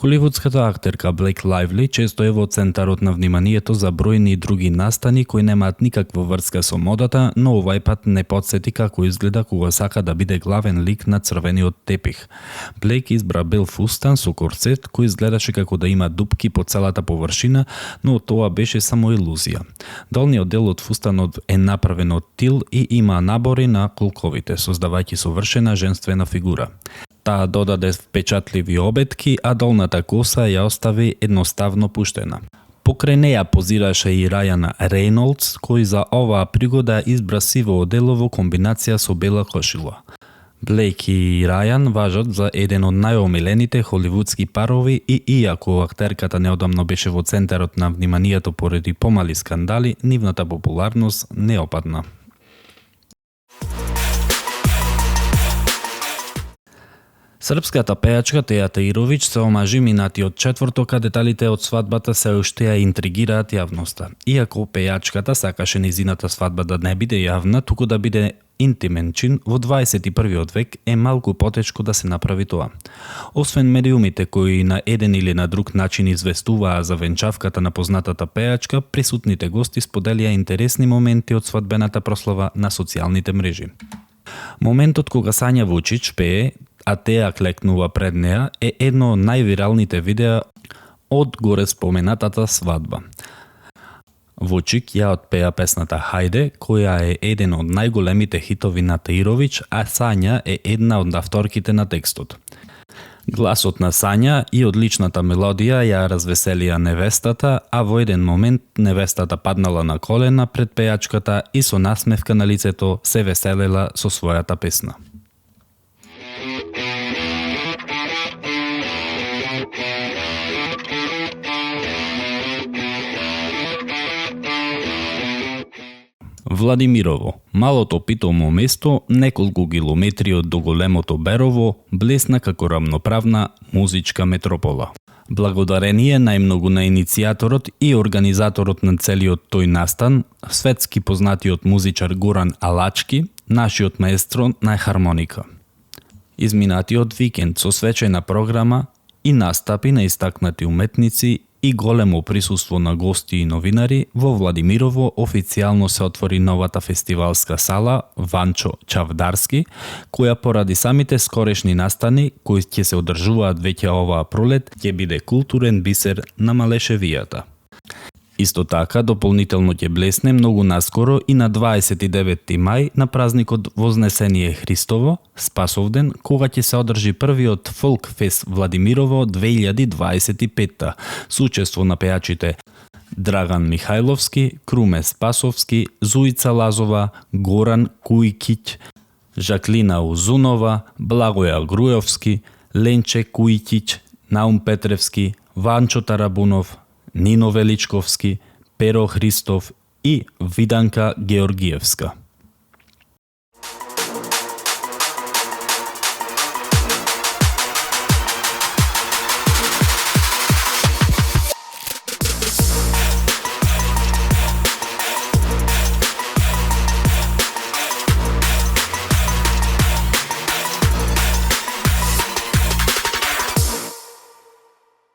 Холивудската актерка Блејк Лајвли често е во центарот на вниманието за бројни други настани кои немаат никаква врска со модата, но овај пат не потсети како изгледа кога сака да биде главен лик на црвениот тепих. Блејк избра бел фустан со корсет кој изгледаше како да има дупки по целата површина, но тоа беше само илузија. Долниот дел од фустанот е направен од тил и има набори на колковите, создавајќи совршена женствена фигура. Таа додаде впечатливи обетки, а долната коса ја остави едноставно пуштена. Покрај неја позираше и Рајан Рейнолдс, кој за оваа пригода избра сиво одело во комбинација со бела кошила. Блејк и Рајан важат за еден од најомилените холивудски парови и иако актерката неодамно беше во центарот на вниманието поради помали скандали, нивната популарност не опадна. Српската пејачка Теја Таировиќ се омажи минатиот четврток, а деталите од свадбата се уште ја интригираат јавноста. Иако пејачката сакаше низината свадба да не биде јавна, туку да биде интимен чин, во 21 век е малку потешко да се направи тоа. Освен медиумите кои на еден или на друг начин известуваа за венчавката на познатата пејачка, присутните гости споделија интересни моменти од свадбената прослава на социјалните мрежи. Моментот кога Сања Вучич пее, а Теја клекнува пред неа, е едно од највиралните видеа од горе споменатата свадба. Вучик ја отпеа песната Хајде, која е еден од најголемите хитови на Таировиќ, а Сања е една од авторките на текстот. Гласот на Сања и одличната мелодија ја развеселија невестата, а во еден момент невестата паднала на колена пред пејачката и со насмевка на лицето се веселела со својата песна. Владимирово, малото питомо место, неколку километри од до големото Берово, блесна како рамноправна музичка метропола. Благодарение најмногу на иницијаторот и организаторот на целиот тој настан, светски познатиот музичар Горан Алачки, нашиот маестро на хармоника. Изминатиот викенд со свечена програма и настапи на истакнати уметници и големо присуство на гости и новинари, во Владимирово официјално се отвори новата фестивалска сала Ванчо Чавдарски, која поради самите скорешни настани кои ќе се одржуваат веќе оваа пролет, ќе биде културен бисер на Малешевијата. Исто така, дополнително ќе блесне многу наскоро и на 29 мај на празникот Вознесение Христово, Спасовден, кога ќе се одржи првиот Фолк фест Владимирово 2025, со учество на пејачите Драган Михајловски, Круме Спасовски, Зуица Лазова, Горан Кујкиќ, Жаклина Узунова, Благоја Грујовски, Ленче Кујкиќ, Наум Петревски, Ванчо Тарабунов, Нино Величковски, Перо Христов и Виданка Георгиевска.